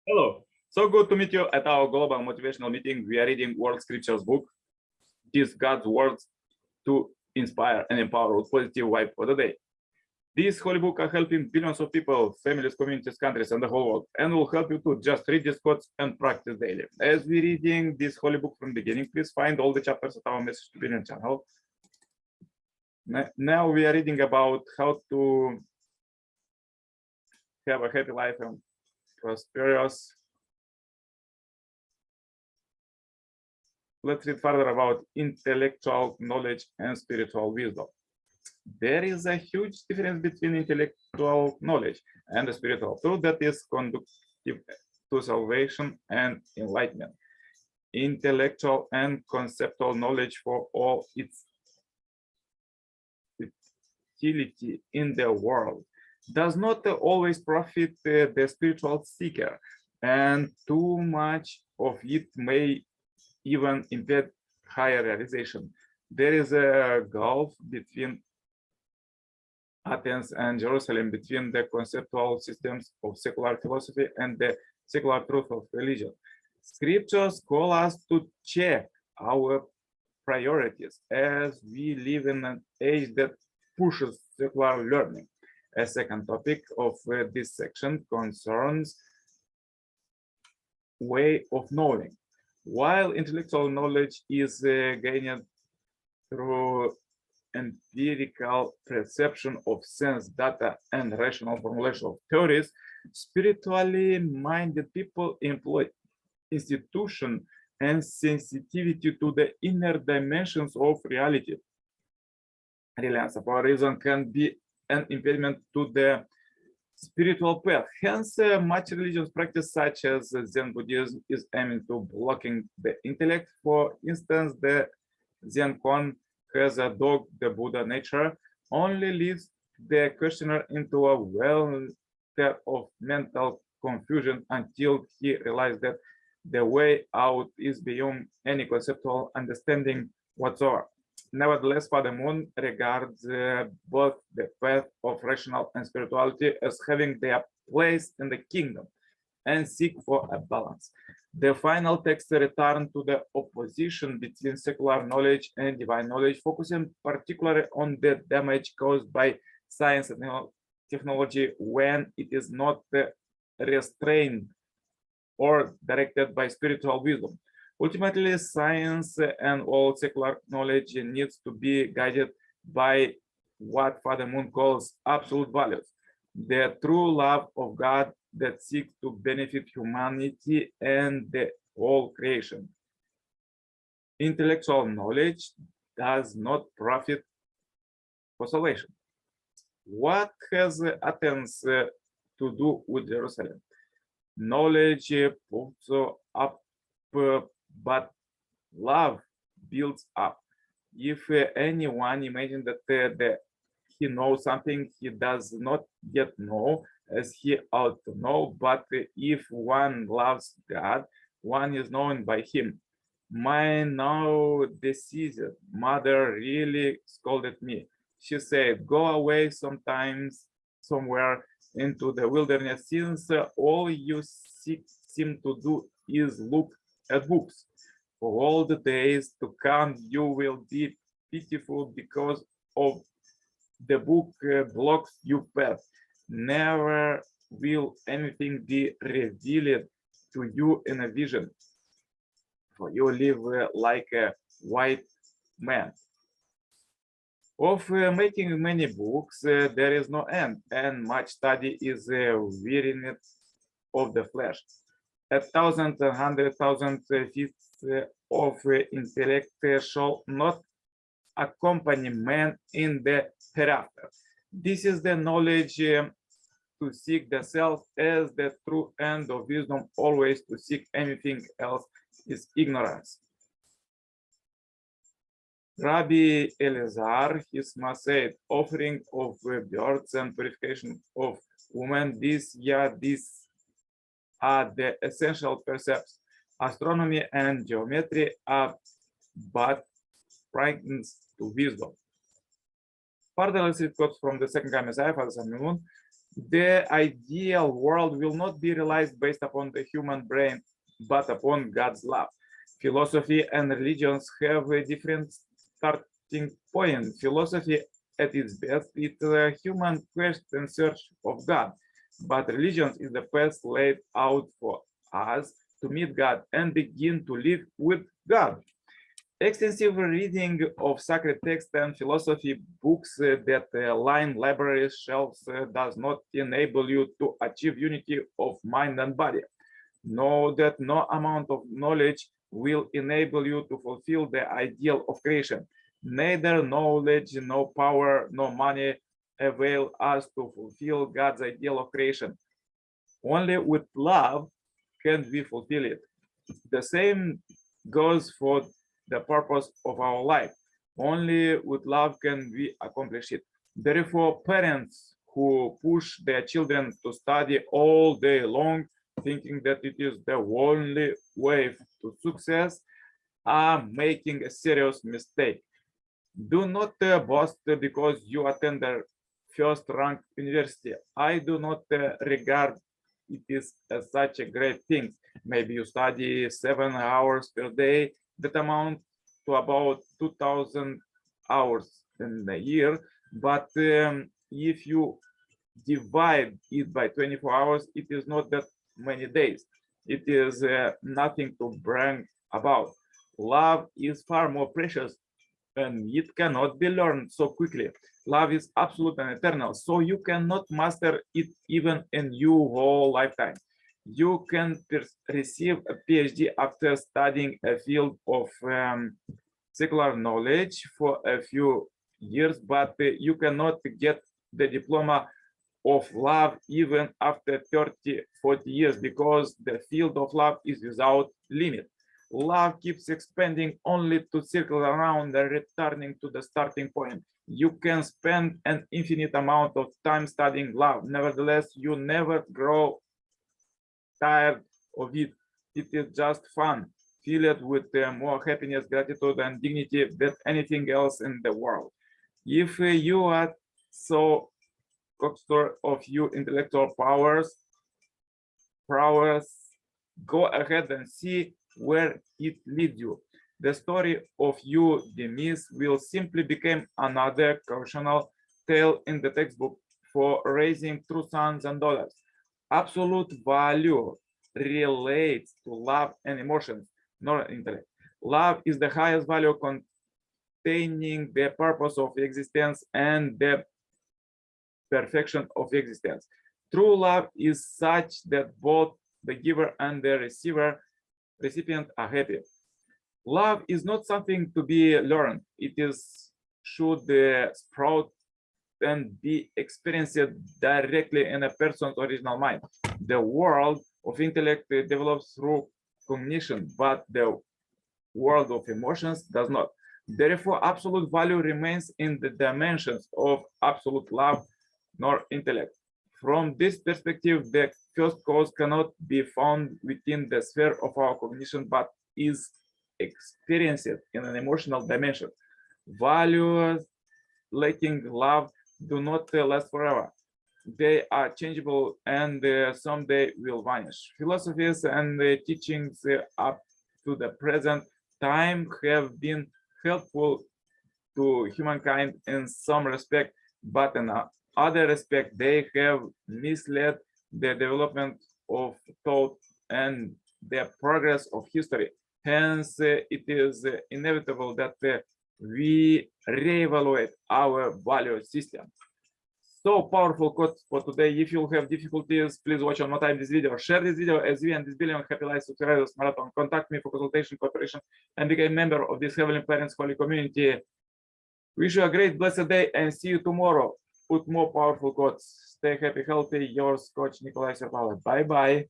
Hello. So good to meet you at our global motivational meeting. We are reading World Scriptures book. This God's words to inspire and empower with positive vibe for the day. This holy book are helping billions of people, families, communities, countries, and the whole world, and will help you to just read these quotes and practice daily. As we're reading this holy book from the beginning, please find all the chapters at our Message to Billion channel. Now we are reading about how to have a happy life and prosperous. Let's read further about intellectual knowledge and spiritual wisdom. There is a huge difference between intellectual knowledge and the spiritual truth that is conducive to salvation and enlightenment. Intellectual and conceptual knowledge, for all its utility in the world, does not always profit the spiritual seeker, and too much of it may even impede higher realization. There is a gulf between Athens and Jerusalem, between the conceptual systems of secular philosophy and the secular truth of religion. Scriptures call us to check our priorities as we live in an age that pushes secular learning. A second topic of this section concerns way of knowing. While intellectual knowledge is gained through empirical perception of sense data and rational formulation of theories, spiritually minded people employ institution and sensitivity to the inner dimensions of reality. Reliance upon reason can be an impediment to the spiritual path. Hence, much religious practice such as Zen Buddhism is aiming to blocking the intellect. For instance, the Zen koan has a dog, the Buddha nature, only leads the questioner into a welter of mental confusion until he realizes that the way out is beyond any conceptual understanding whatsoever. Nevertheless, Father Moon regards both the path of rational and spirituality as having their place in the kingdom and seek for a balance. The final text returns to the opposition between secular knowledge and divine knowledge, focusing particularly on the damage caused by science and technology when it is not restrained or directed by spiritual wisdom. Ultimately, science and all secular knowledge needs to be guided by what Father Moon calls absolute values, the true love of God that seeks to benefit humanity and the whole creation. Intellectual knowledge does not profit for salvation. What has Athens to do with Jerusalem? Knowledge puts up, but love builds up. If anyone imagines that he knows something he does not yet know as he ought to know, but if one loves God, one is known by him. My now deceased mother really scolded me. She said, go away somewhere into the wilderness, since all you seem to do is look at books. For all the days to come, you will be pitiful because of the book blocks your path. Never will anything be revealed to you in a vision, for you live like a white man. Of making many books, there is no end, and much study is weariness of the flesh. 1,000 and 100,000 feet of intellect shall not accompany man in the hereafter. This is the knowledge to seek the self as the true end of wisdom. Always to seek anything else is ignorance. Rabbi Elazar, his said, offering of birds and purification of women, these are the essential precepts. Astronomy and geometry are but fragments to wisdom. Further, let's read quotes from the second Messiah, Father Moon. The ideal world will not be realized based upon the human brain, but upon God's love. Philosophy and religions have a different starting point. Philosophy at its best is a human quest and search of God, but religion is the path laid out for us to meet God and begin to live with God. Extensive reading of sacred texts and philosophy books that line library shelves does not enable you to achieve unity of mind and body. Know that no amount of knowledge will enable you to fulfill the ideal of creation. Neither knowledge, no power, no money avail us to fulfill God's ideal of creation. Only with love can we fulfill it. The same goes for the purpose of our life. Only with love can we accomplish it. Therefore, parents who push their children to study all day long, thinking that it is the only way to success, are making a serious mistake. Do not boast because you attend the first-rank university. I do not regard it is such a great thing. Maybe you study 7 hours per day, that amount to about 2,000 hours in a year. But if you divide it by 24 hours, it is not that many days. It is nothing to brag about. Love is far more precious and it cannot be learned so quickly. Love is absolute and eternal, so you cannot master it even in your whole lifetime. You can receive a PhD after studying a field of secular knowledge for a few years, but you cannot get the diploma of love even after 30, 40 years because the field of love is without limit. Love keeps expanding only to circle around and returning to the starting point. You can spend an infinite amount of time studying love. Nevertheless, you never grow tired of it. It is just fun. Feel it with more happiness, gratitude, and dignity than anything else in the world. If you are so cocksure of your intellectual prowess, go ahead and see where it leads you. The story of your demise will simply become another cautionary tale in the textbook for raising true sons and daughters. Absolute value relates to love and emotions, not intellect. Love is the highest value containing the purpose of existence and the perfection of existence. True love is such that both the giver and the recipient are happy. Love is not something to be learned. It is should sprout and be experienced directly in a person's original mind. The world of intellect develops through cognition, but the world of emotions does not. Therefore, absolute value remains in the dimensions of absolute love, nor intellect. From this perspective, the first cause cannot be found within the sphere of our cognition, but is experienced in an emotional dimension. Values lacking love do not last forever. They are changeable and someday will vanish. Philosophies and teachings up to the present time have been helpful to humankind in some respect, but in other respect, they have misled the development of thought and the progress of history. Hence, it is inevitable that we reevaluate our value system. So powerful quote for today. If you have difficulties, please watch one more time this video. Share this video as we and this billion happy life subscribers marathon. Contact me for consultation, cooperation, and become a member of this Heavenly Parents Holy Community. Wish you a great blessed day and see you tomorrow with more powerful quotes. Stay happy, healthy. Yours, Coach Nikolai Serpala. Bye bye.